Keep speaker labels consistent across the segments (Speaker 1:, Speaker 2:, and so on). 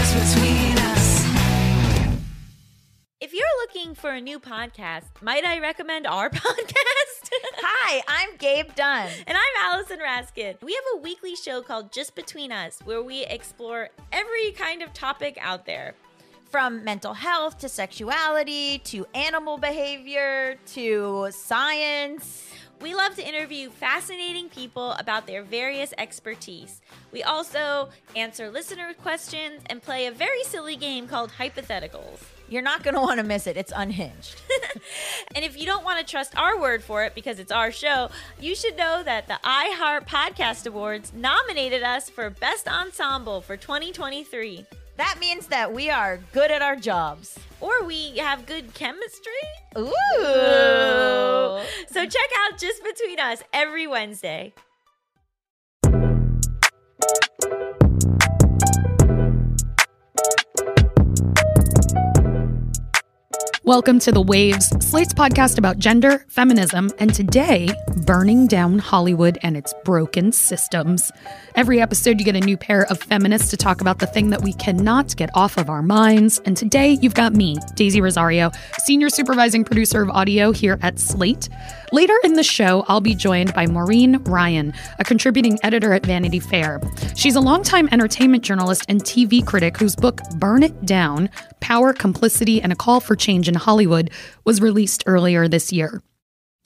Speaker 1: just between us.
Speaker 2: If you're looking for a new podcast, might I recommend our podcast?
Speaker 3: Hi, I'm Gabe Dunn.
Speaker 2: And I'm Allison Raskin. We have a weekly show called Just Between Us, where we explore every kind of topic out there.
Speaker 3: From mental health to sexuality to animal behavior to science.
Speaker 2: We love to interview fascinating people about their various expertise. We also answer listener questions and play a very silly game called Hypotheticals.
Speaker 3: You're not going to want to miss it. It's unhinged.
Speaker 2: And if you don't want to trust our word for it because it's our show, you should know that the iHeart Podcast Awards nominated us for Best Ensemble for 2023.
Speaker 3: That means that we are good at our jobs.
Speaker 2: Or we have good chemistry.
Speaker 3: Ooh.
Speaker 2: So check out Just Between Us every Wednesday.
Speaker 4: Welcome to The Waves, Slate's podcast about gender, feminism, and today, burning down Hollywood and its broken systems. Every episode, you get a new pair of feminists to talk about the thing that we cannot get off of our minds. And today, you've got me, Daisy Rosario, senior supervising producer of audio here at Slate. Later in the show, I'll be joined by Maureen Ryan, a contributing editor at Vanity Fair. She's a longtime entertainment journalist and TV critic whose book, Burn It Down, Power, Complicity, and a Call for Change in Hollywood was released earlier this year.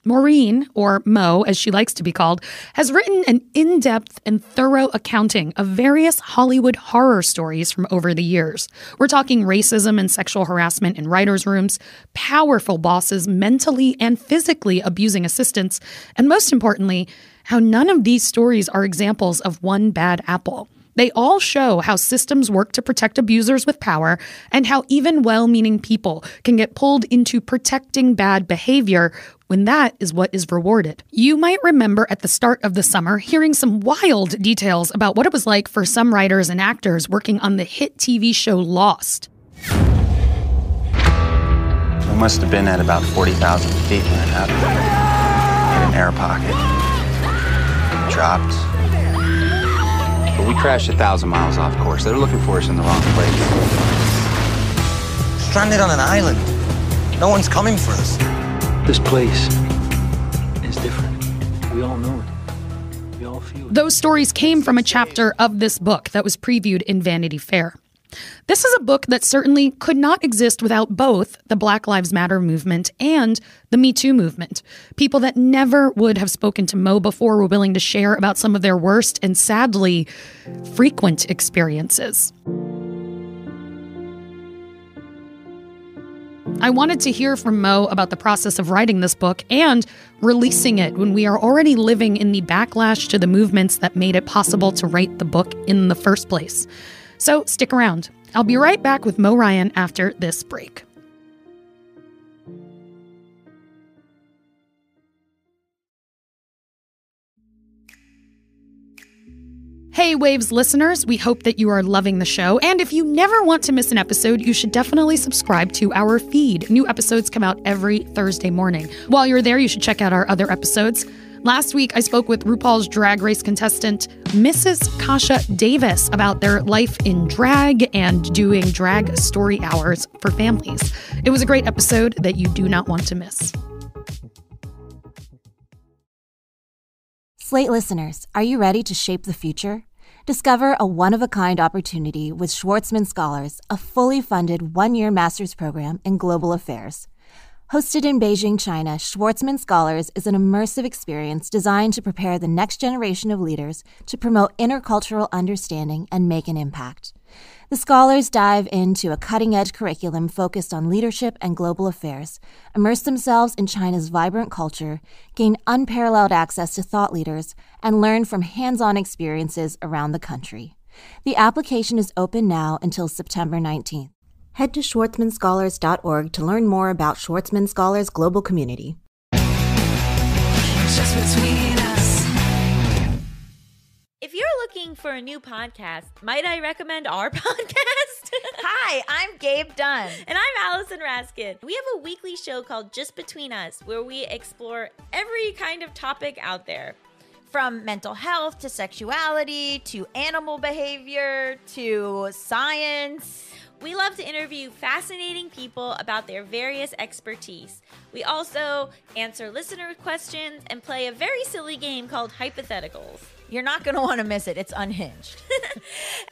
Speaker 4: Maureen, or Mo as she likes to be called, has written an in-depth and thorough accounting of various Hollywood horror stories from over the years. We're talking racism and sexual harassment in writers' rooms, powerful bosses mentally and physically abusing assistants, and most importantly, how none of these stories are examples of one bad apple. They all show how systems work to protect abusers with power and how even well-meaning people can get pulled into protecting bad behavior when that is what is rewarded. You might remember at the start of the summer hearing some wild details about what it was like for some writers and actors working on the hit TV show Lost.
Speaker 5: We must have been at about 40,000 feet when it happened. In an air pocket. It dropped. But we crashed 1,000 miles off course. They're looking for us in the wrong place.
Speaker 6: Stranded on an island. No one's coming for us.
Speaker 7: This place is different. We all know it. We all feel it.
Speaker 4: Those stories came from a chapter of this book that was previewed in Vanity Fair. This is a book that certainly could not exist without both the Black Lives Matter movement and the Me Too movement. People that never would have spoken to Mo before were willing to share about some of their worst and sadly frequent experiences. I wanted to hear from Mo about the process of writing this book and releasing it when we are already living in the backlash to the movements that made it possible to write the book in the first place. So stick around. I'll be right back with Mo Ryan after this break. Hey Waves listeners, we hope that you are loving the show. And if you never want to miss an episode, you should definitely subscribe to our feed. New episodes come out every Thursday morning. While you're there, you should check out our other episodes. Last week, I spoke with RuPaul's Drag Race contestant, Mrs. Kasha Davis, about their life in drag and doing drag story hours for families. It was a great episode that you do not want to miss.
Speaker 8: Slate listeners, are you ready to shape the future? Discover a one-of-a-kind opportunity with Schwartzman Scholars, a fully funded one-year master's program in global affairs. Hosted in Beijing, China, Schwartzman Scholars is an immersive experience designed to prepare the next generation of leaders to promote intercultural understanding and make an impact. The scholars dive into a cutting-edge curriculum focused on leadership and global affairs, immerse themselves in China's vibrant culture, gain unparalleled access to thought leaders, and learn from hands-on experiences around the country. The application is open now until September 19th. Head to schwartzmanscholars.org to learn more about Schwartzman Scholars Global Community.
Speaker 1: Just between us.
Speaker 2: If you're looking for a new podcast, might I recommend our podcast?
Speaker 3: Hi, I'm Gabe Dunn.
Speaker 2: And I'm Allison Raskin. We have a weekly show called Just Between Us, where we explore every kind of topic out there.
Speaker 3: From mental health to sexuality to animal behavior to science.
Speaker 2: We love to interview fascinating people about their various expertise. We also answer listener questions and play a very silly game called Hypotheticals.
Speaker 3: You're not going to want to miss it. It's unhinged.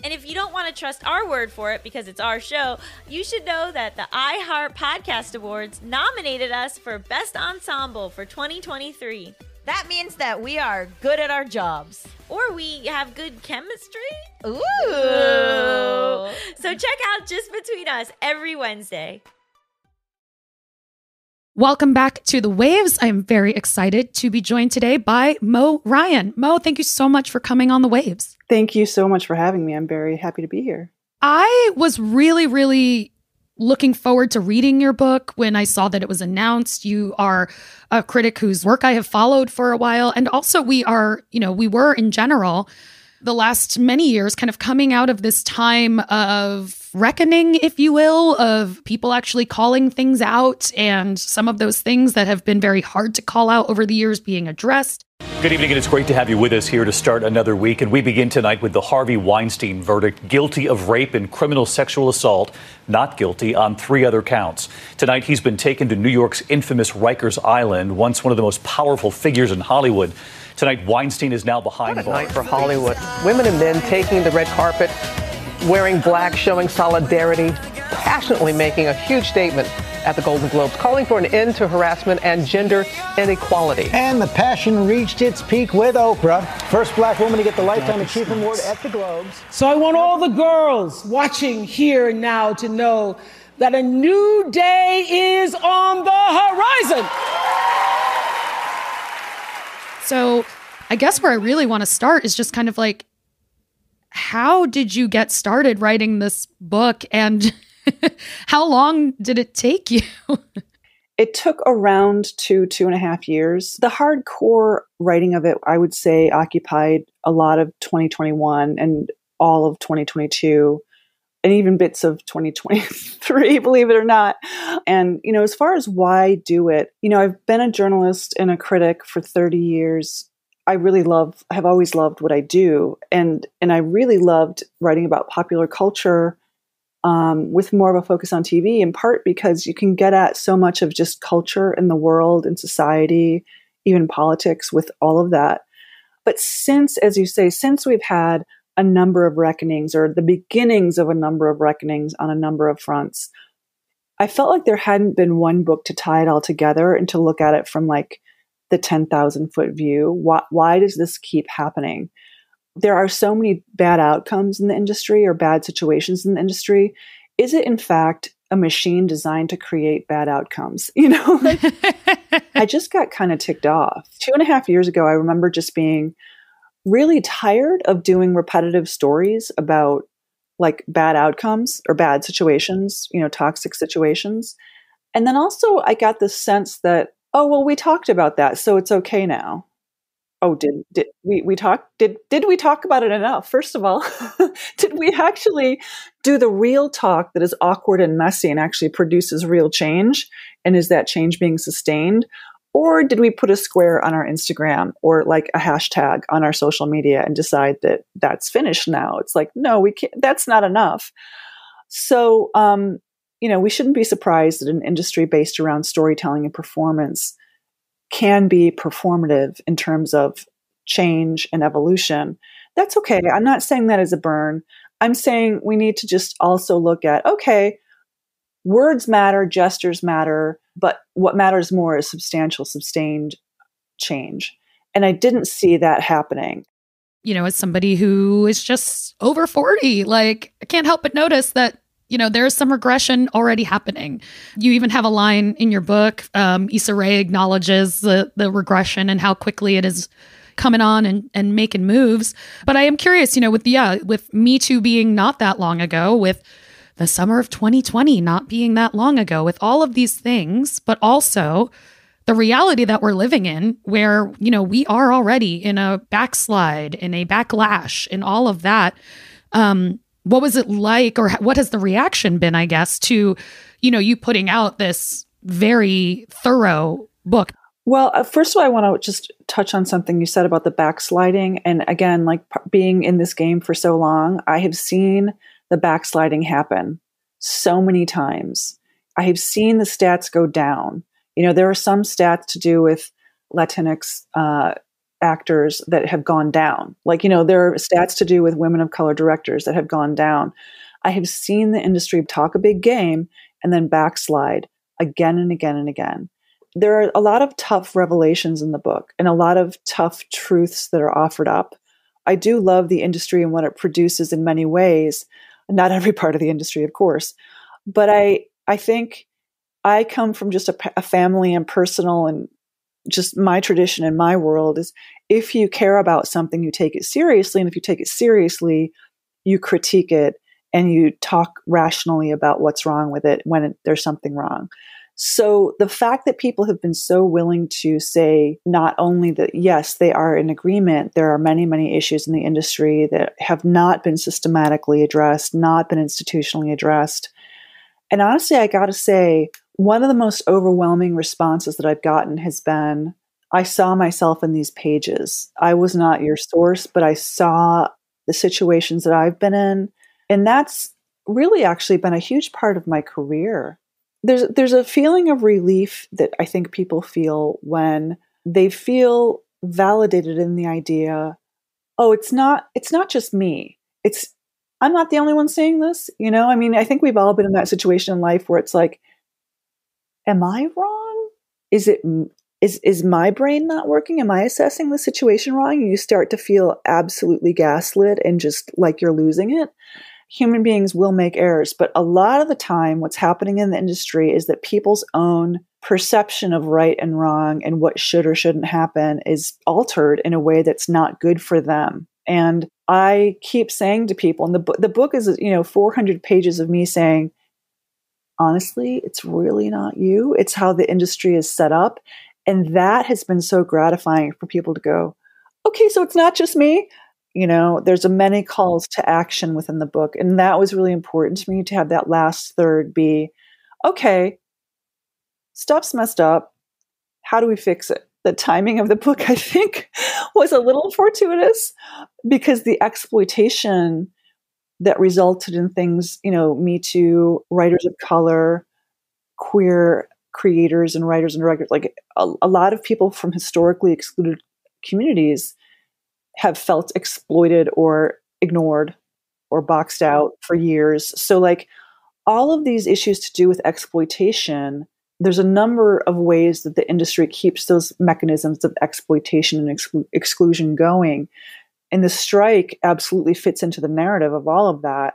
Speaker 2: And if you don't want to trust our word for it because it's our show, you should know that the iHeart Podcast Awards nominated us for Best Ensemble for 2023.
Speaker 3: That means that we are good at our jobs.
Speaker 2: Or we have good chemistry.
Speaker 3: Ooh.
Speaker 2: So check out Just Between Us every Wednesday.
Speaker 4: Welcome back to The Waves. I'm very excited to be joined today by Mo Ryan. Mo, thank you so much for coming on The Waves.
Speaker 9: Thank you so much for having me. I'm very happy to be here.
Speaker 4: I was really looking forward to reading your book when I saw that it was announced. You are a critic whose work I have followed for a while. And also we were in general, the last many years kind of coming out of this time of reckoning, if you will, of people actually calling things out and some of those things that have been very hard to call out over the years being addressed.
Speaker 10: Good evening, and it's great to have you with us here to start another week. And we begin tonight with the Harvey Weinstein verdict, guilty of rape and criminal sexual assault, not guilty on 3 other counts. Tonight, he's been taken to New York's infamous Rikers Island, once one of the most powerful figures in Hollywood. Tonight, Weinstein is now behind bars.
Speaker 11: What a night for Hollywood. Women and men taking the red carpet, wearing black, showing solidarity, passionately making a huge statement at the Golden Globes, calling for an end to harassment and gender inequality.
Speaker 12: And the passion reached its peak with Oprah, first black woman to get the Lifetime Achievement Award at the Globes.
Speaker 13: So I want all the girls watching here and now to know that a new day is on the horizon.
Speaker 4: So I guess where I really want to start is just kind of like, how did you get started writing this book, and how long did it take you?
Speaker 9: It took around 2.5 years. The hardcore writing of it, I would say, occupied a lot of 2021 and all of 2022, and even bits of 2023, believe it or not. And, as far as why do it, I've been a journalist and a critic for 30 years. I have always loved what I do. And I really loved writing about popular culture with more of a focus on TV, in part because you can get at so much of just culture in the world and society, even politics with all of that. But since we've had a number of reckonings, or the beginnings of a number of reckonings on a number of fronts, I felt like there hadn't been one book to tie it all together and to look at it from like the 10,000 foot view. Why does this keep happening? There are so many bad outcomes in the industry, or bad situations in the industry. Is it in fact a machine designed to create bad outcomes? I just got kind of ticked off. 2.5 years ago, I remember just being really tired of doing repetitive stories about like bad outcomes or bad situations, toxic situations. And then also I got this sense that, oh, well, we talked about that, so it's okay now. Oh, did we talk? Did we talk about it enough? First of all, did we actually do the real talk that is awkward and messy and actually produces real change? And is that change being sustained? Or did we put a square on our Instagram or like a hashtag on our social media and decide that that's finished now? It's like, no, we can't. That's not enough. So, we shouldn't be surprised that an industry based around storytelling and performance can be performative in terms of change and evolution. That's okay. I'm not saying that as a burn. I'm saying we need to just also look at, okay, words matter, gestures matter, but what matters more is substantial, sustained change. And I didn't see that happening.
Speaker 4: As somebody who is just over 40, I can't help but notice that there's some regression already happening. You even have a line in your book. Issa Rae acknowledges the regression and how quickly it is coming on and making moves. But I am curious, with Me Too being not that long ago, with the summer of 2020 not being that long ago, with all of these things, but also the reality that we're living in where, we are already in a backslide, in a backlash, in all of that. What was it like, or what has the reaction been, I guess, to, you putting out this very thorough book?
Speaker 9: Well, first of all, I want to just touch on something you said about the backsliding. And again, like being in this game for so long, I have seen the backsliding happen so many times. I have seen the stats go down. There are some stats to do with Latinx actors that have gone down. There are stats to do with women of color directors that have gone down. I have seen the industry talk a big game and then backslide again and again and again. There are a lot of tough revelations in the book and a lot of tough truths that are offered up. I do love the industry and what it produces in many ways. Not every part of the industry, of course. But I think I come from just a family and personal, and just my tradition in my world is if you care about something, you take it seriously. And if you take it seriously, you critique it and you talk rationally about what's wrong with it when there's something wrong. So the fact that people have been so willing to say not only that, yes, they are in agreement, there are many, many issues in the industry that have not been systematically addressed, not been institutionally addressed. And honestly, I got to say, one of the most overwhelming responses that I've gotten has been, I saw myself in these pages. I was not your source, but I saw the situations that I've been in. And that's really actually been a huge part of my career. There's a feeling of relief that I think people feel when they feel validated in the idea, oh, it's not just me. I'm not the only one saying this. I think we've all been in that situation in life where it's like, am I wrong? Is my brain not working? Am I assessing the situation wrong? And you start to feel absolutely gaslit and just like you're losing it. Human beings will make errors, but a lot of the time what's happening in the industry is that people's own perception of right and wrong and what should or shouldn't happen is altered in a way that's not good for them. And I keep saying to people, and the book is 400 pages of me saying, honestly, it's really not you. It's how the industry is set up. And that has been so gratifying for people to go, okay, so it's not just me. There's many calls to action within the book. And that was really important to me to have that last third be, okay, stuff's messed up. How do we fix it? The timing of the book, I think, was a little fortuitous because the exploitation that resulted in things, Me Too, writers of color, queer creators and writers and directors, like a lot of people from historically excluded communities have felt exploited or ignored or boxed out for years. So like all of these issues to do with exploitation, there's a number of ways that the industry keeps those mechanisms of exploitation and exclusion going. And the strike absolutely fits into the narrative of all of that,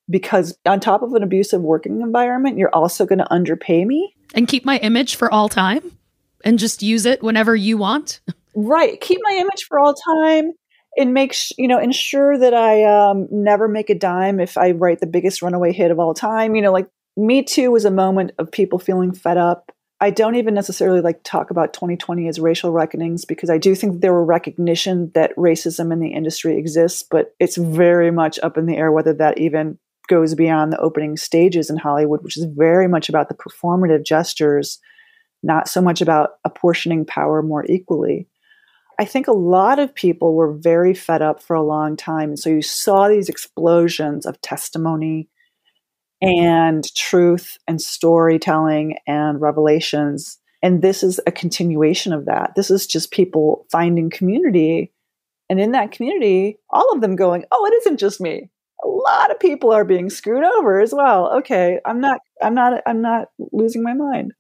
Speaker 9: because on top of an abusive working environment, you're also going to underpay me.
Speaker 4: And keep my image for all time and just use it whenever you want.
Speaker 9: Right. Keep my image for all time and ensure that I never make a dime if I write the biggest runaway hit of all time. Like Me Too was a moment of people feeling fed up. I don't even necessarily talk about 2020 as racial reckonings, because I do think there were recognition that racism in the industry exists, but it's very much up in the air whether that even goes beyond the opening stages in Hollywood, which is very much about the performative gestures, not so much about apportioning power more equally. I think a lot of people were very fed up for a long time. And so you saw these explosions of testimony and truth and storytelling and revelations. And this is a continuation of that. This is just people finding community. And in that community, all of them going, oh, it isn't just me. A lot of people are being screwed over as well. Okay, I'm not losing my mind.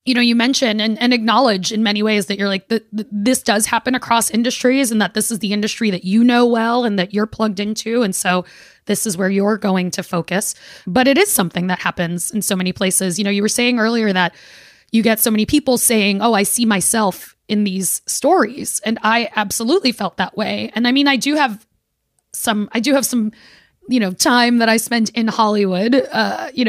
Speaker 4: You mention and acknowledge in many ways that you're like, this does happen across industries, and that this is the industry that you know well and that you're plugged into. And so this is where you're going to focus. But it is something that happens in so many places. You were saying earlier that you get so many people saying, oh, I see myself in these stories. And I absolutely felt that way. And I do have some time that I spent in Hollywood,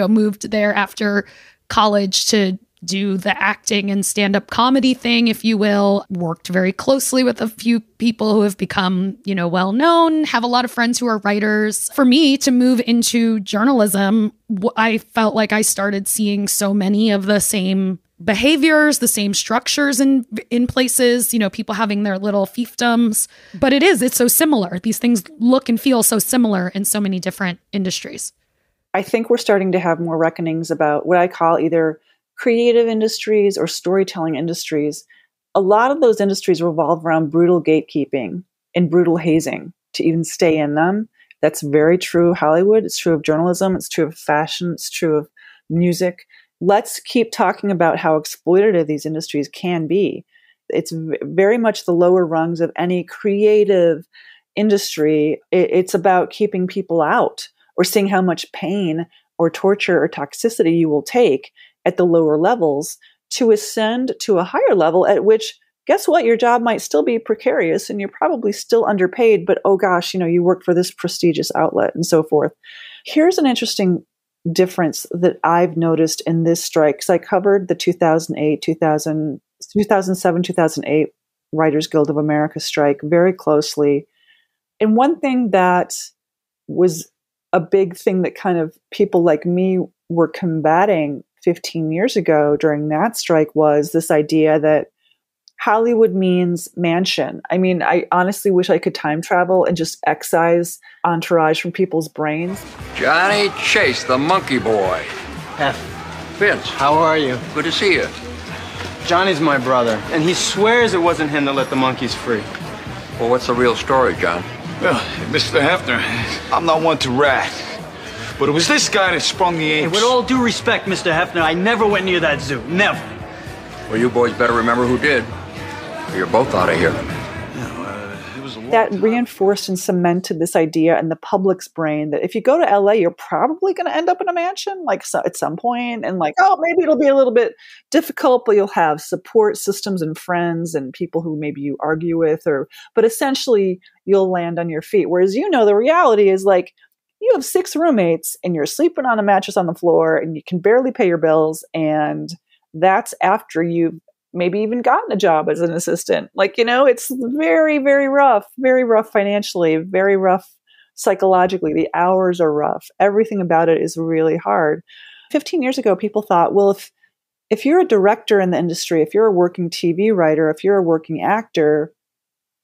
Speaker 4: moved there after college to do the acting and stand-up comedy thing, if you will. Worked very closely with a few people who have become, well-known, have a lot of friends who are writers. For me to move into journalism, I felt like I started seeing so many of the same behaviors, the same structures in places, people having their little fiefdoms. But it's so similar. These things look and feel so similar in so many different industries.
Speaker 9: I think we're starting to have more reckonings about what I call either creative industries or storytelling industries. A lot of those industries revolve around brutal gatekeeping and brutal hazing to even stay in them. That's very true of Hollywood. It's true of journalism. It's true of fashion. It's true of music. Let's keep talking about how exploitative these industries can be. It's very much the lower rungs of any creative industry. It's about keeping people out or seeing how much pain or torture or toxicity you will take at the lower levels to ascend to a higher level at which, guess what? Your job might still be precarious and you're probably still underpaid, but oh gosh, you work for this prestigious outlet and so forth. Here's an interesting difference that I've noticed in this strike, because I covered the 2007, 2008 Writers Guild of America strike very closely. And one thing that was a big thing that kind of people like me were combating 15 years ago during that strike was this idea that Hollywood means mansion. I mean, I honestly wish I could time travel and just excise Entourage from people's brains.
Speaker 14: Johnny Chase, the monkey boy.
Speaker 12: F.
Speaker 14: Vince.
Speaker 12: How are you?
Speaker 14: Good to see you.
Speaker 12: Johnny's my brother, and he swears it wasn't him that let the monkeys free.
Speaker 14: Well, what's the real story, John?
Speaker 15: Well, Mr. Hefner, I'm not one to rat, but it was this guy that sprung the apes.
Speaker 16: Hey, with all due respect, Mr. Hefner, I never went near that zoo. Never.
Speaker 14: Well, you boys better remember who did. Or you're both out of here.
Speaker 9: That reinforced and cemented this idea in the public's brain that if you go to LA, you're probably going to end up in a mansion, at some point, and maybe it'll be a little bit difficult, but you'll have support systems and friends and people who maybe you argue with, but essentially you'll land on your feet. Whereas the reality is you have 6 roommates and you're sleeping on a mattress on the floor and you can barely pay your bills, and that's after you've maybe even gotten a job as an assistant. It's very, very rough financially, very rough psychologically. The hours are rough. Everything about it is really hard. 15 years ago, people thought, well, if you're a director in the industry, if you're a working TV writer, if you're a working actor,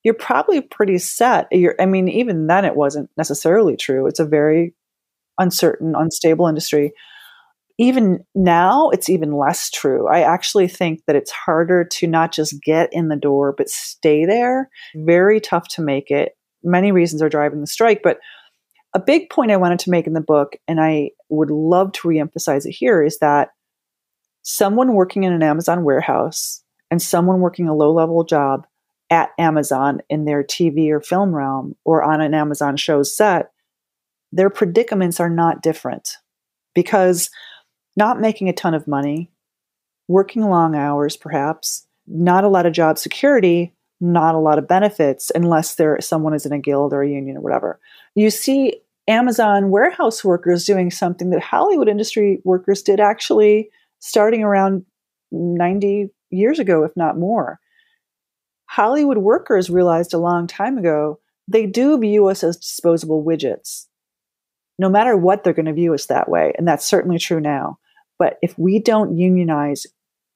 Speaker 9: you're probably pretty set. Even then it wasn't necessarily true. It's a very uncertain, unstable industry. Even now, it's even less true. I actually think that it's harder to not just get in the door, but stay there. Very tough to make it. Many reasons are driving the strike. But a big point I wanted to make in the book, and I would love to reemphasize it here, is that someone working in an Amazon warehouse and someone working a low-level job at Amazon in their TV or film realm or on an Amazon show's set, their predicaments are not different. Because not making a ton of money, working long hours perhaps, not a lot of job security, not a lot of benefits unless someone is in a guild or a union or whatever. You see Amazon warehouse workers doing something that Hollywood industry workers did actually starting around 90 years ago, if not more. Hollywood workers realized a long time ago they do view us as disposable widgets. No matter what, they're going to view us that way. And that's certainly true now. But if we don't unionize,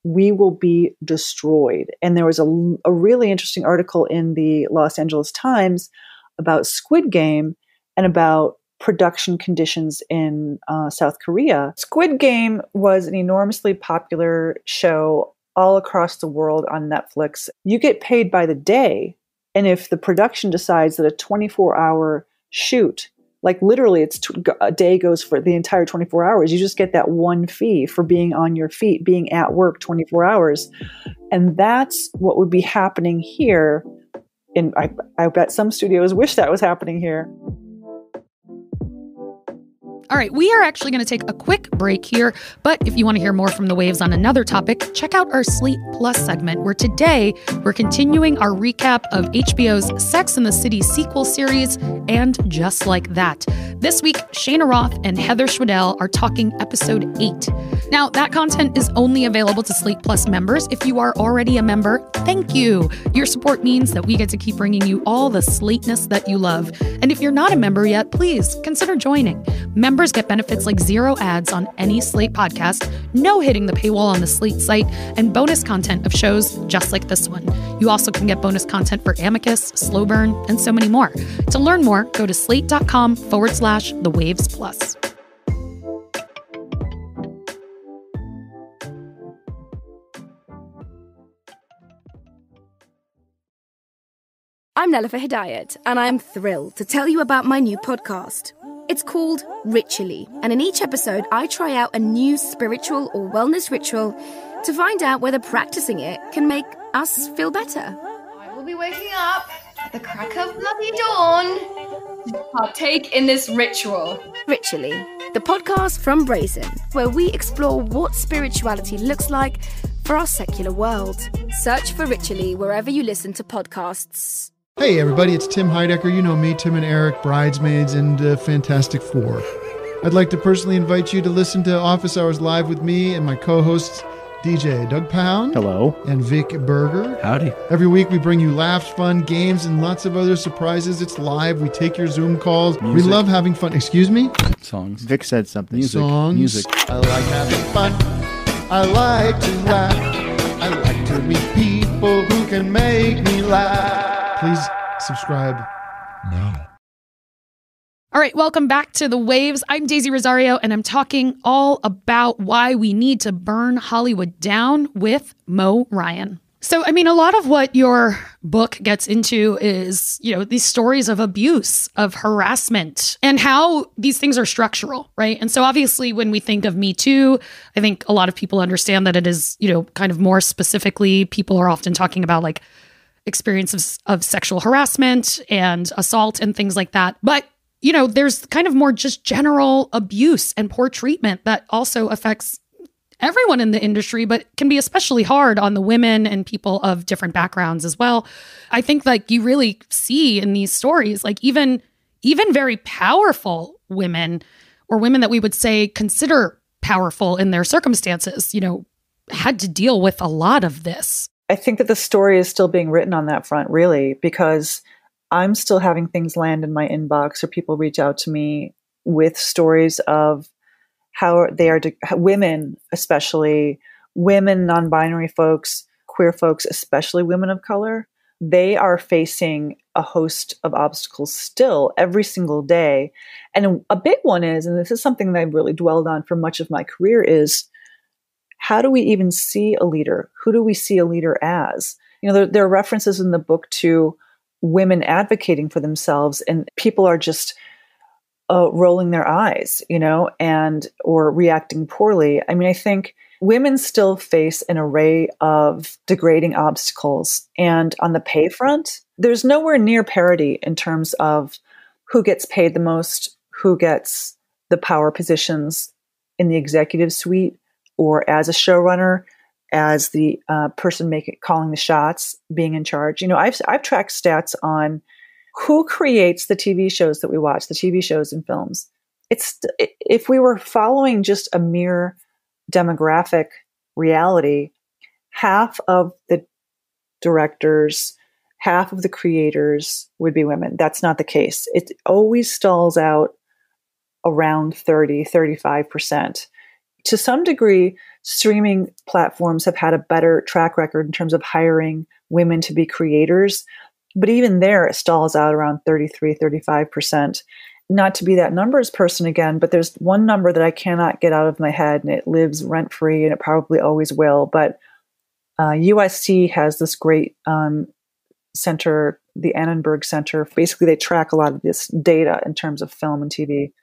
Speaker 9: we will be destroyed. And there was a really interesting article in the Los Angeles Times about Squid Game and about production conditions in South Korea. Squid Game was an enormously popular show all across the world on Netflix. You get paid by the day. And if the production decides that a 24-hour shoot, literally a day goes for the entire 24 hours, you just get that one fee for being on your feet, being at work 24 hours. And that's what would be happening here. And I bet some studios wish that was happening here.
Speaker 4: All right, we are actually going to take a quick break here, but if you want to hear more from the Waves on another topic, check out our Slate Plus segment, where today we're continuing our recap of HBO's Sex and the City sequel series, and Just Like That. This week, Shayna Roth and Heather Schwedel are talking episode 8. Now, that content is only available to Slate Plus members. If you are already a member, thank you. Your support means that we get to keep bringing you all the Slateness that you love. And if you're not a member yet, please consider joining. Members get benefits like 0 ads on any Slate podcast, no hitting the paywall on the Slate site, and bonus content of shows just like this one. You also can get bonus content for Amicus, Slow Burn, and so many more. To learn more, go to slate.com/The Waves Plus.
Speaker 17: I'm Nelifa Hidayat, and I'm thrilled to tell you about my new podcast. It's called Ritually, and in each episode, I try out a new spiritual or wellness ritual to find out whether practicing it can make us feel better.
Speaker 18: I will be waking up at the crack of bloody dawn to partake in this ritual.
Speaker 17: Ritually, the podcast from Brazen, where we explore what spirituality looks like for our secular world. Search for Ritually wherever you listen to podcasts.
Speaker 19: Hey everybody, it's Tim Heidecker. You know me, Tim and Eric, Bridesmaids, and Fantastic Four. I'd like to personally invite you to listen to Office Hours Live with me and my co-hosts, DJ Doug Pound.
Speaker 20: Hello.
Speaker 19: And Vic Berger.
Speaker 20: Howdy.
Speaker 19: Every week we bring you laughs, fun, games, and lots of other surprises. It's live. We take your Zoom calls.
Speaker 20: Music.
Speaker 19: We love having fun. Excuse me?
Speaker 20: Songs. Vic said something. Music.
Speaker 19: Songs.
Speaker 20: Music.
Speaker 19: I like having fun. I like to laugh. I like to meet people who can make me laugh. Please subscribe now.
Speaker 4: All right, welcome back to The Waves. I'm Daisy Rosario, and I'm talking all about why we need to burn Hollywood down with Mo Ryan. So, I mean, a lot of what your book gets into is, these stories of abuse, of harassment, and how these things are structural, right? And so obviously when we think of Me Too, I think a lot of people understand that it is, kind of more specifically, people are often talking about like experiences of sexual harassment and assault and things like that. But, there's kind of more just general abuse and poor treatment that also affects everyone in the industry, but can be especially hard on the women and people of different backgrounds as well. I think like you really see in these stories, like even very powerful women or women that we would say consider powerful in their circumstances, had to deal with a lot of this.
Speaker 9: I think that the story is still being written on that front, really, because I'm still having things land in my inbox or people reach out to me with stories of how they are, women, especially women, non-binary folks, queer folks, especially women of color, they are facing a host of obstacles still every single day. And a big one is, and this is something that I've really dwelled on for much of my career, is how do we even see a leader? Who do we see a leader as? There are references in the book to women advocating for themselves, and people are just rolling their eyes, and or reacting poorly. I mean, I think women still face an array of degrading obstacles. And on the pay front, there's nowhere near parity in terms of who gets paid the most, who gets the power positions in the executive suite, or as a showrunner, as the person calling the shots, being in charge. I've tracked stats on who creates the TV shows that we watch, the TV shows and films. If we were following just a mere demographic reality, half of the directors, half of the creators would be women. That's not the case. It always stalls out around 35%. To some degree, streaming platforms have had a better track record in terms of hiring women to be creators. But even there, it stalls out around 35%. Not to be that numbers person again, but there's one number that I cannot get out of my head, and it lives rent-free, and it probably always will. But USC has this great center, the Annenberg Center. Basically, they track a lot of this data in terms of film and TV.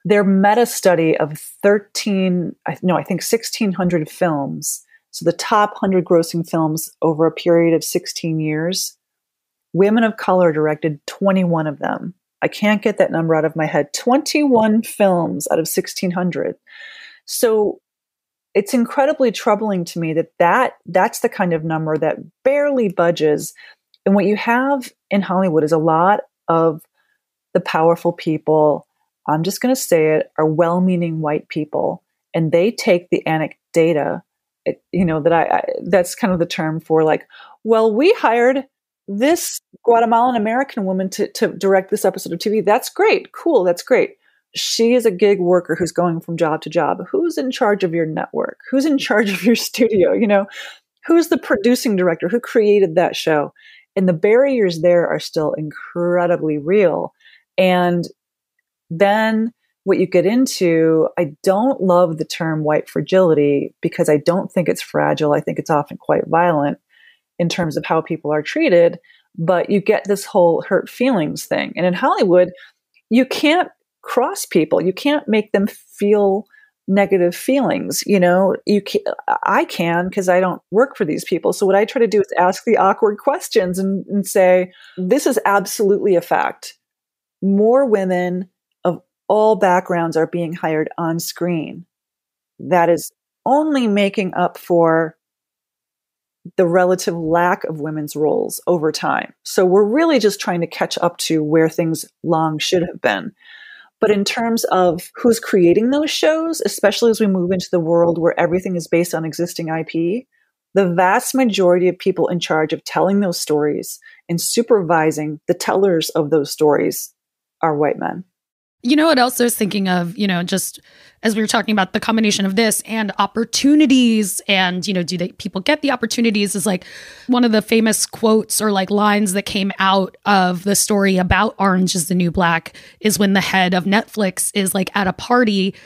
Speaker 9: Their meta study of 1,600 films, so the top 100 grossing films over a period of 16 years, women of color directed 21 of them. I can't get that number out of my head. 21 films out of 1,600. So it's incredibly troubling to me that's the kind of number that barely budges. And what you have in Hollywood is a lot of the powerful people I'm just going to say it, are well-meaning white people, and they take the anecdata, that's kind of the term for like, well, we hired this Guatemalan American woman to direct this episode of TV. That's great. Cool. That's great. She is a gig worker who's going from job to job. Who's in charge of your network? Who's in charge of your studio? Who's the producing director? Who created that show? And the barriers there are still incredibly real. And then what you get into, I don't love the term white fragility because I don't think it's fragile. I think it's often quite violent in terms of how people are treated. But you get this whole hurt feelings thing. And in Hollywood, you can't cross people. You can't make them feel negative feelings. I can because I don't work for these people. So what I try to do is ask the awkward questions and say, this is absolutely a fact. More women of all backgrounds are being hired on screen. That is only making up for the relative lack of women's roles over time. So we're really just trying to catch up to where things long should have been. But in terms of who's creating those shows, especially as we move into the world where everything is based on existing IP, the vast majority of people in charge of telling those stories and supervising the tellers of those stories are white men.
Speaker 4: You know what else I was thinking of, just as we were talking about the combination of this and opportunities and, people get the opportunities is like one of the famous quotes or like lines that came out of the story about Orange is the New Black is when the head of Netflix is like at a party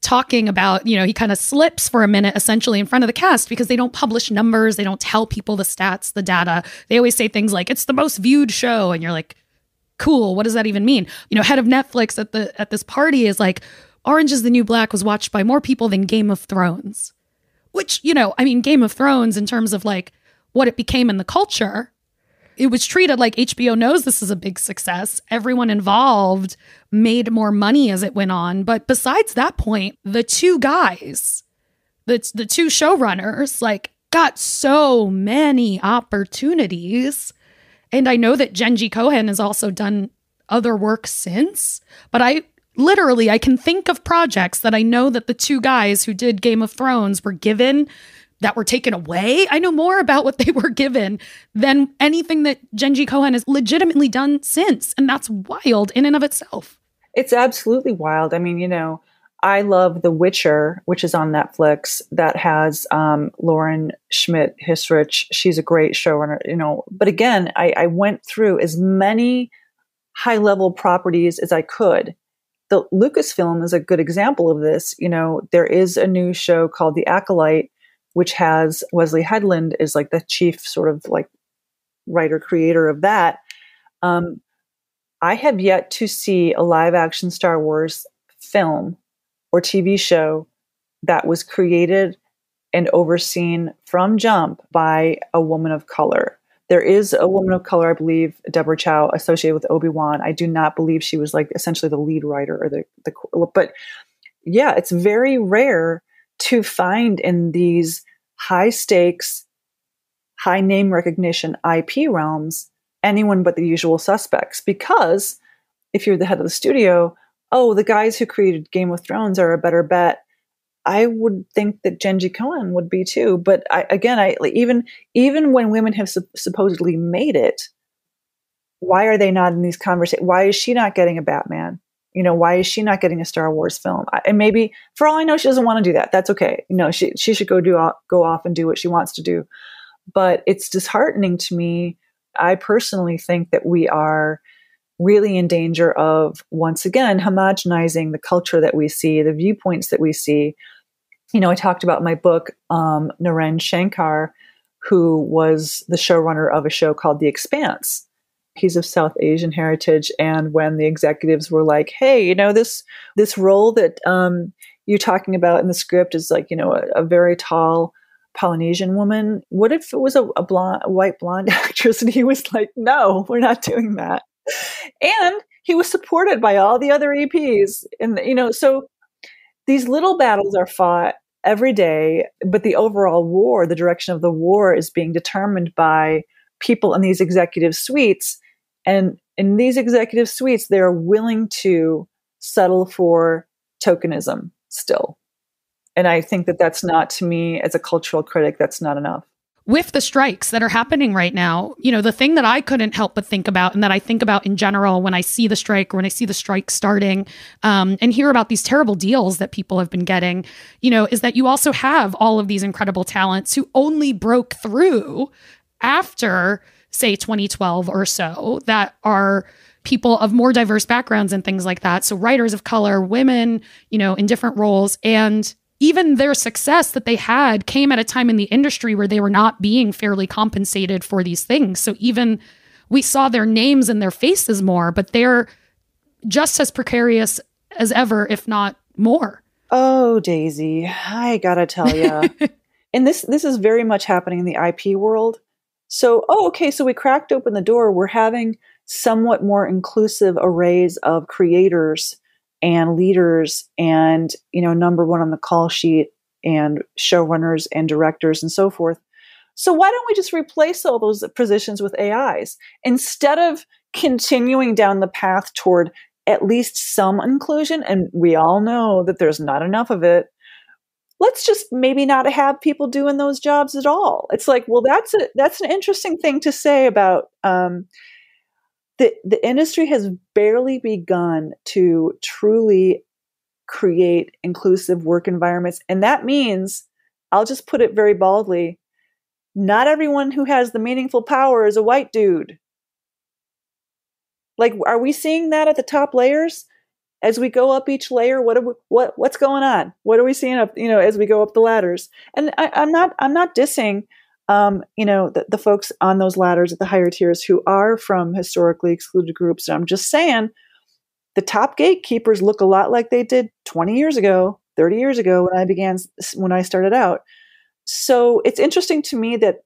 Speaker 4: talking about, he kind of slips for a minute essentially in front of the cast because they don't publish numbers. They don't tell people the stats, the data. They always say things like, it's the most viewed show. And you're like, cool. What does that even mean? Head of Netflix at this party is like, Orange is the New Black was watched by more people than Game of Thrones, which, Game of Thrones in terms of like what it became in the culture, it was treated like HBO knows this is a big success. Everyone involved made more money as it went on. But besides that point, the two guys, the two showrunners, like got so many opportunities. And I know that Jenji Kohan has also done other work since, but I can think of projects that I know that the two guys who did Game of Thrones were given that were taken away. I know more about what they were given than anything that Jenji Kohan has legitimately done since. And that's wild in and of itself.
Speaker 9: It's absolutely wild. I love The Witcher, which is on Netflix, that has Lauren Schmidt Hissrich. She's a great showrunner, But again, I went through as many high-level properties as I could. The Lucasfilm is a good example of this. There is a new show called The Acolyte, which has Wesley Headland is like the chief sort of like writer creator of that. I have yet to see a live-action Star Wars film or TV show that was created and overseen from jump by a woman of color. There is a woman of color, I believe, Deborah Chow, associated with Obi-Wan. I do not believe she was like essentially the lead writer or but yeah, it's very rare to find in these high stakes, high name recognition IP realms, anyone but the usual suspects. Because if you're the head of the studio, the guys who created Game of Thrones are a better bet. I would think that Jenji Kohan would be too. But even when women have supposedly made it, why are they not in these conversations? Why is she not getting a Batman? Why is she not getting a Star Wars film? And maybe, for all I know, she doesn't want to do that. That's okay. She should go off and do what she wants to do. But it's disheartening to me. I personally think that we are really in danger of, once again, homogenizing the culture that we see, the viewpoints that we see. I talked about my book, Naren Shankar, who was the showrunner of a show called The Expanse. He's of South Asian heritage. And when the executives were like, hey, this role that you're talking about in the script is like, a very tall Polynesian woman. What if it was a white blonde actress? And he was like, no, we're not doing that. And he was supported by all the other EPs. And, so these little battles are fought every day, but the overall war, the direction of the war is being determined by people in these executive suites. And in these executive suites, they're willing to settle for tokenism still. And I think that that's not, to me, as a cultural critic, that's not enough.
Speaker 4: With the strikes that are happening right now, the thing that I couldn't help but think about, and that I think about in general when I see the strike or when I see the strike starting, and hear about these terrible deals that people have been getting, is that you also have all of these incredible talents who only broke through after, say, 2012 or so, that are people of more diverse backgrounds and things like that. So writers of color, women, in different roles, and even their success that they had came at a time in the industry where they were not being fairly compensated for these things. So even we saw their names and their faces more, but they're just as precarious as ever, if not more.
Speaker 9: Oh, Daisy, I gotta tell you. And this is very much happening in the IP world. So, so we cracked open the door. We're having somewhat more inclusive arrays of creators and leaders and, number one on the call sheet and showrunners and directors and so forth. So why don't we just replace all those positions with AIs instead of continuing down the path toward at least some inclusion? And we all know that there's not enough of it. Let's just maybe not have people doing those jobs at all. It's like, well, that's an interesting thing to say about, the industry has barely begun to truly create inclusive work environments. And that means, I'll just put it very baldly, not everyone who has the meaningful power is a white dude. Like, are we seeing that at the top layers? As we go up each layer, what's going on? What are we seeing up, as we go up the ladders? And I'm not dissing the folks on those ladders at the higher tiers who are from historically excluded groups. And I'm just saying the top gatekeepers look a lot like they did 20 years ago, 30 years ago when I started out. So it's interesting to me that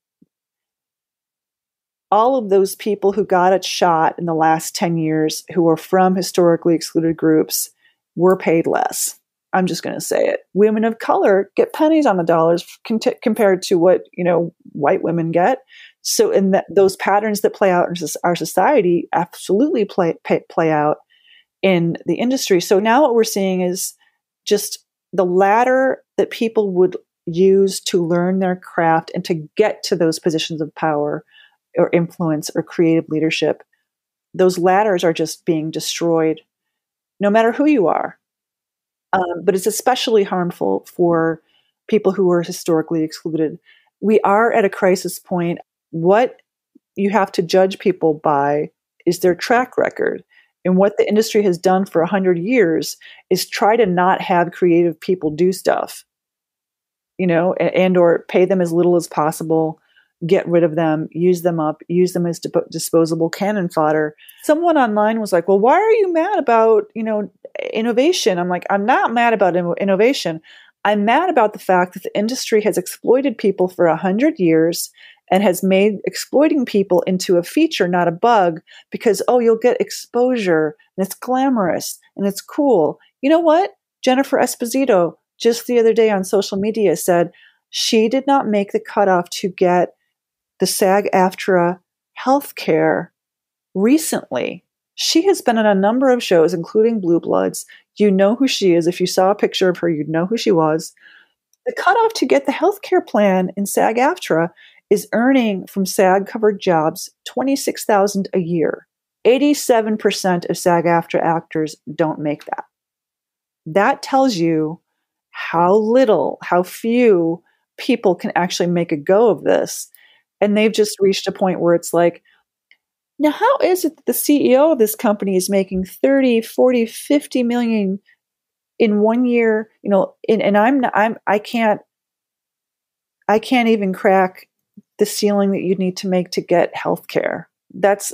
Speaker 9: all of those people who got a shot in the last 10 years who were from historically excluded groups were paid less. I'm just going to say it. Women of color get pennies on the dollars compared to what, white women get. So those patterns that play out in our society absolutely play out in the industry. So now what we're seeing is just the ladder that people would use to learn their craft and to get to those positions of power or influence or creative leadership. Those ladders are just being destroyed, no matter who you are. But it's especially harmful for people who are historically excluded. We are at a crisis point. What you have to judge people by is their track record. And what the industry has done for 100 years is try to not have creative people do stuff, and or pay them as little as possible, get rid of them, use them up, use them as disposable cannon fodder. Someone online was like, well, why are you mad about, innovation? I'm like, I'm not mad about innovation. I'm mad about the fact that the industry has exploited people for 100 years and has made exploiting people into a feature, not a bug, because, you'll get exposure and it's glamorous and it's cool. You know what? Jennifer Esposito just the other day on social media said she did not make the cutoff to get the SAG-AFTRA healthcare recently. She has been on a number of shows, including Blue Bloods. You know who she is. If you saw a picture of her, you'd know who she was. The cutoff to get the healthcare plan in SAG-AFTRA is earning from SAG-covered jobs $26,000 a year. 87% of SAG-AFTRA actors don't make that. That tells you how few people can actually make a go of this. And they've just reached a point where it's like, now how is it that the CEO of this company is making 30, 40, 50 million in 1 year, and I can't even crack the ceiling that you'd need to make to get healthcare. That's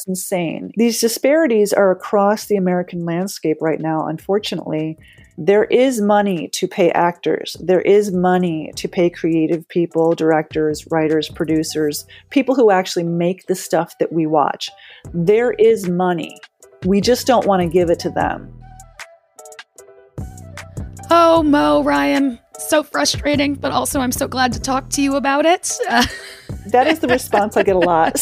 Speaker 9: insane. These disparities are across the American landscape right now, unfortunately. There is money to pay actors. There is money to pay creative people, directors, writers, producers, people who actually make the stuff that we watch. There is money. We just don't want to give it to them.
Speaker 4: Oh, Mo, Ryan, so frustrating, but also I'm so glad to talk to you about it.
Speaker 9: That is the response I get a lot.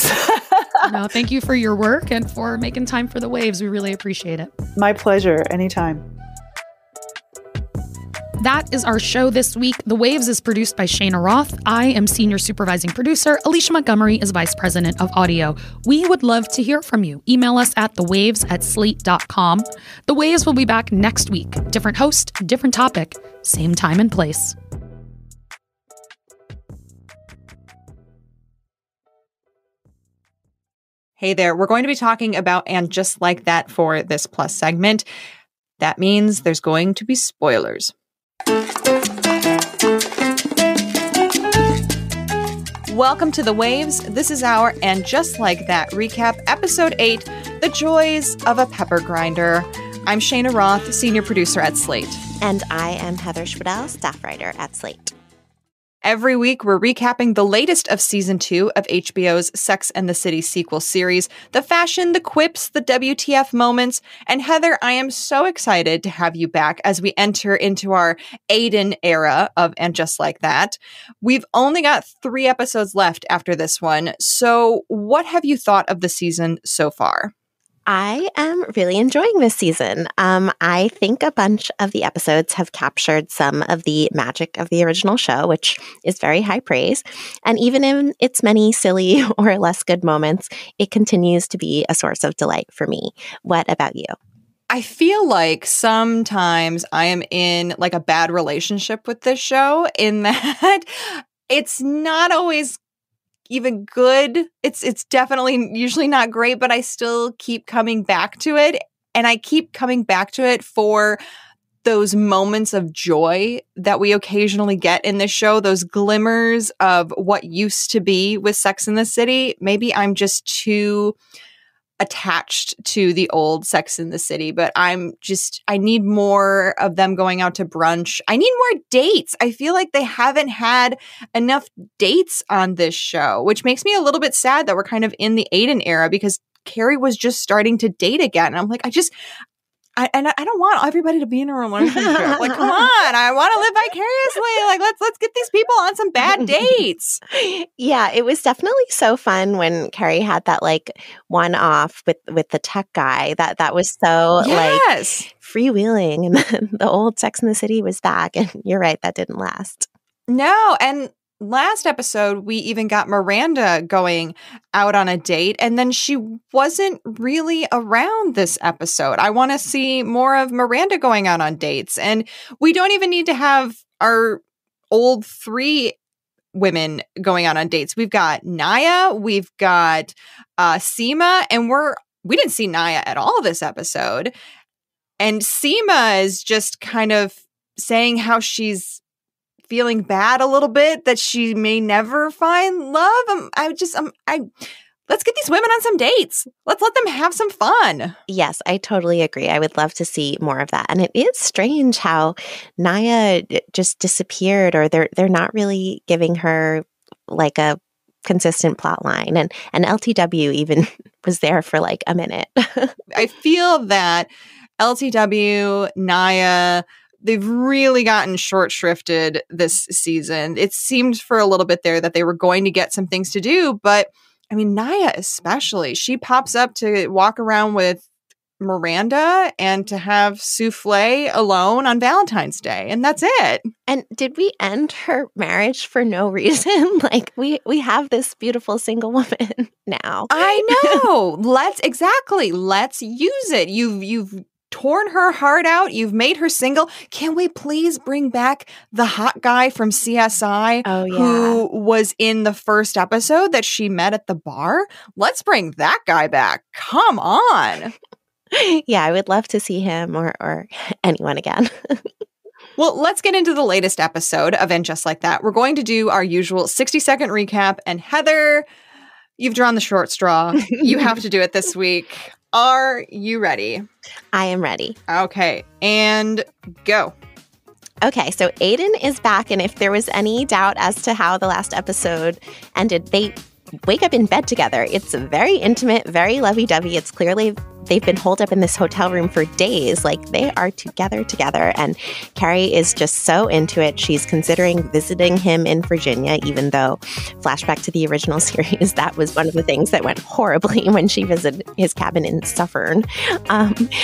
Speaker 4: No, thank you for your work and for making time for the waves. We really appreciate it.
Speaker 9: My pleasure. Anytime.
Speaker 4: That is our show this week. The Waves is produced by Shayna Roth. I am senior supervising producer. Alicia Montgomery is vice president of audio. We would love to hear from you. Email us at thewaves@slate.com. The Waves will be back next week. Different host, different topic, same time and place.
Speaker 21: Hey there, we're going to be talking about And Just Like That for this Plus segment. That means there's going to be spoilers. Welcome to The Waves. This is our And Just Like That recap, episode 8, The Joys of a Pepper Grinder. I'm Shayna Roth, senior producer at Slate.
Speaker 22: And I am Heather Schwedel, staff writer at Slate.
Speaker 21: Every week, we're recapping the latest of Season 2 of HBO's Sex and the City sequel series, the fashion, the quips, the WTF moments. And Heather, I am so excited to have you back as we enter into our Aiden era of And Just Like That. We've only got 3 episodes left after this one. So what have you thought of the season so far?
Speaker 22: I am really enjoying this season. I think a bunch of the episodes have captured some of the magic of the original show, which is very high praise. And even in its many silly or less good moments, it continues to be a source of delight for me. What about you?
Speaker 21: I feel like sometimes I am in like a bad relationship with this show in that it's not always even good. It's definitely usually not great, but I still keep coming back to it. And I keep coming back to it for those moments of joy that we occasionally get in this show, those glimmers of what used to be with Sex and the City. Maybe I'm just too attached to the old Sex and the City, but I need more of them going out to brunch. I need more dates. I feel like they haven't had enough dates on this show, which makes me a little bit sad that we're kind of in the Aiden era because Carrie was just starting to date again. And I'm like, I don't want everybody to be in a relationship. Like, come on, I want to live vicariously. Like, let's get these people on some bad dates.
Speaker 22: Yeah, it was definitely so fun when Carrie had that like one-off with the tech guy. That was so like freewheeling, and then the old Sex and the City was back. And you're right, that didn't last.
Speaker 21: No, and last episode, we even got Miranda going out on a date, and then she wasn't really around this episode. I want to see more of Miranda going out on dates, and we don't even need to have our old 3 women going out on dates. We've got Naya, we've got Seema, and we didn't see Naya at all this episode. And Seema is just kind of saying how she's feeling bad a little bit that she may never find love. Let's get these women on some dates. Let's let them have some fun.
Speaker 22: Yes, I totally agree. I would love to see more of that. And it is strange how Naya just disappeared, or they're not really giving her like a consistent plot line. And LTW even was there for like a minute.
Speaker 21: I feel that LTW, Naya, they've really gotten short shrifted this season. It seemed for a little bit there that they were going to get some things to do, but I mean, Naya especially, she pops up to walk around with Miranda and to have souffle alone on Valentine's Day, and that's it.
Speaker 22: And did we end her marriage for no reason? Like we have this beautiful single woman now.
Speaker 21: I know. Let's use it. You've torn her heart out. You've made her single. Can we please bring back the hot guy from CSI who was in the first episode that she met at the bar? Let's bring that guy back. Come on.
Speaker 22: Yeah, I would love to see him or anyone again.
Speaker 21: Well, let's get into the latest episode of And Just Like That. We're going to do our usual 60-second recap. And Heather, you've drawn the short straw. You have to do it this week. Are you ready?
Speaker 22: I am ready.
Speaker 21: Okay, and go.
Speaker 22: Okay, so Aiden is back, and if there was any doubt as to how the last episode ended, they wake up in bed together. It's very intimate, very lovey-dovey. It's clearly they've been holed up in this hotel room for days. Like, they are together. And Carrie is just so into it. She's considering visiting him in Virginia, even though, flashback to the original series, that was one of the things that went horribly when she visited his cabin in Suffern.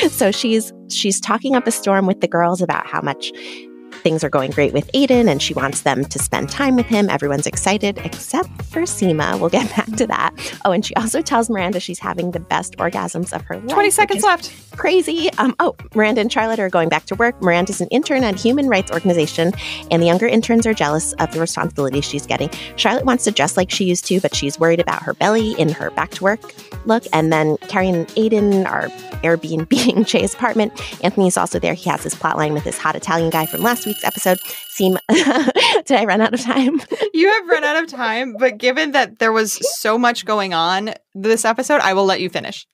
Speaker 22: So she's talking up a storm with the girls about how much things are going great with Aiden, and she wants them to spend time with him. Everyone's excited, except for Seema. We'll get back to that. Oh, and she also tells Miranda she's having the best orgasms of her life.
Speaker 21: 20 seconds left.
Speaker 22: Crazy. Miranda and Charlotte are going back to work. Miranda's an intern at a human rights organization, and the younger interns are jealous of the responsibilities she's getting. Charlotte wants to dress like she used to, but she's worried about her belly in her back to work look. And then Carrie and Aiden are Airbnb-ing Che's apartment. Anthony's also there. He has his plotline with this hot Italian guy from last week's episode. Did I run out of time?
Speaker 21: You have run out of time, but given that there was so much going on this episode, I will let you finish.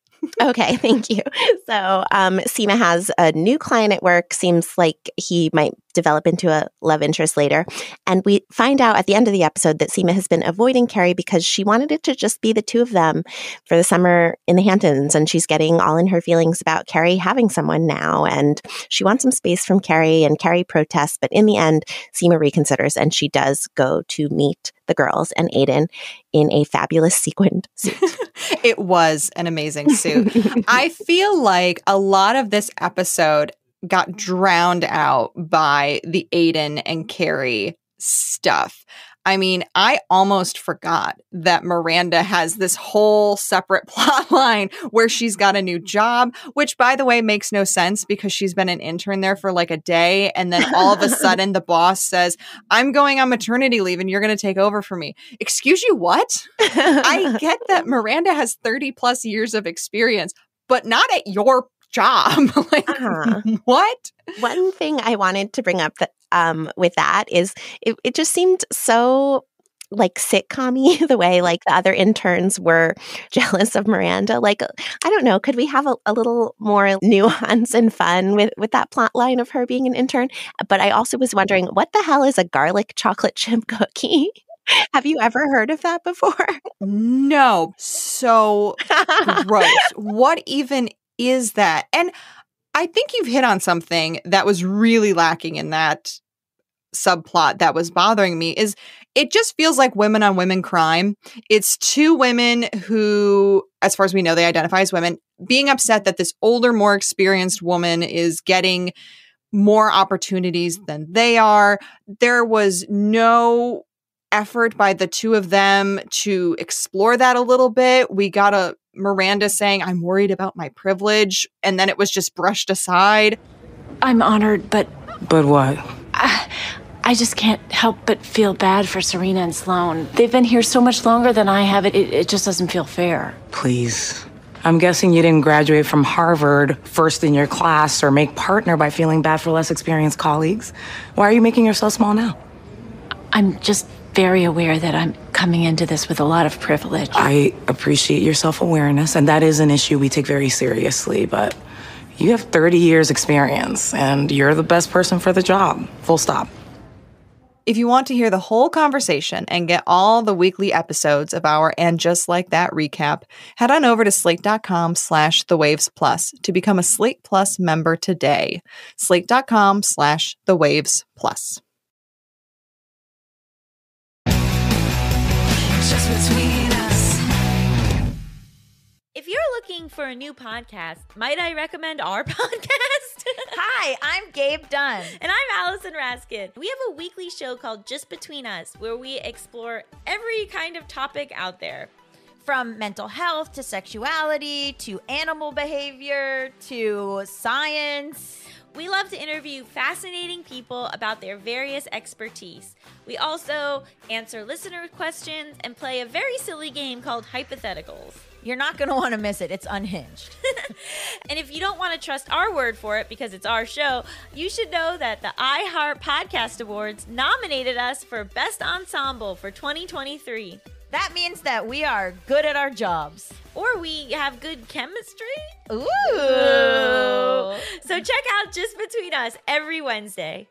Speaker 22: Okay, thank you. So Seema has a new client at work. Seems like he might develop into a love interest later. And we find out at the end of the episode that Seema has been avoiding Carrie because she wanted it to just be the two of them for the summer in the Hamptons. And she's getting all in her feelings about Carrie having someone now. And she wants some space from Carrie, and Carrie protests. But in the end, Seema reconsiders, and she does go to meet the girls and Aiden in a fabulous sequined suit.
Speaker 21: It was an amazing suit. I feel like a lot of this episode got drowned out by the Aiden and Carrie stuff. I mean, I almost forgot that Miranda has this whole separate plot line where she's got a new job, which, by the way, makes no sense because she's been an intern there for like a day. And then all of a sudden the boss says, I'm going on maternity leave and you're going to take over for me. Excuse you, what? I get that Miranda has 30 plus years of experience, but not at your job. What?
Speaker 22: One thing I wanted to bring up with that is it just seemed so like sitcom-y the way like the other interns were jealous of Miranda. Like, I don't know, could we have a little more nuance and fun with that plot line of her being an intern? But I also was wondering, what the hell is a garlic chocolate chip cookie? Have you ever heard of that before?
Speaker 21: No. So gross. What even is that? And I think you've hit on something that was really lacking in that subplot that was bothering me. Is it just feels like women on women crime. It's two women who, as far as we know, they identify as women, being upset that this older, more experienced woman is getting more opportunities than they are. There was no effort by the two of them to explore that a little bit. We got a Miranda saying, I'm worried about my privilege, and then it was just brushed aside.
Speaker 5: I'm honored, but...
Speaker 6: But what?
Speaker 5: I just can't help but feel bad for Serena and Sloan. They've been here so much longer than I have. It just doesn't feel fair.
Speaker 6: Please. I'm guessing you didn't graduate from Harvard first in your class or make partner by feeling bad for less experienced colleagues. Why are you making yourself small now?
Speaker 5: I'm just very aware that I'm coming into this with a lot of privilege.
Speaker 6: I appreciate your self-awareness, and that is an issue we take very seriously, but you have 30 years experience, and you're the best person for the job. Full stop.
Speaker 21: If you want to hear the whole conversation and get all the weekly episodes of our And Just Like That recap, head on over to slate.com/thewavesplus to become a Slate Plus member today. Slate.com/thewavesplus.
Speaker 1: Just between us.
Speaker 2: If you're looking for a new podcast, might I recommend our podcast?
Speaker 3: Hi, I'm Gabe Dunn.
Speaker 2: And I'm Allison Raskin. We have a weekly show called Just Between Us, where we explore every kind of topic out there.
Speaker 3: From mental health to sexuality to animal behavior to science.
Speaker 2: We love to interview fascinating people about their various expertise. We also answer listener questions and play a very silly game called Hypotheticals.
Speaker 3: You're not going to want to miss it. It's unhinged.
Speaker 2: And if you don't want to trust our word for it because it's our show, you should know that the iHeart Podcast Awards nominated us for Best Ensemble for 2023.
Speaker 3: That means that we are good at our jobs.
Speaker 2: Or we have good chemistry.
Speaker 3: Ooh.
Speaker 2: So check out Just Between Us every Wednesday.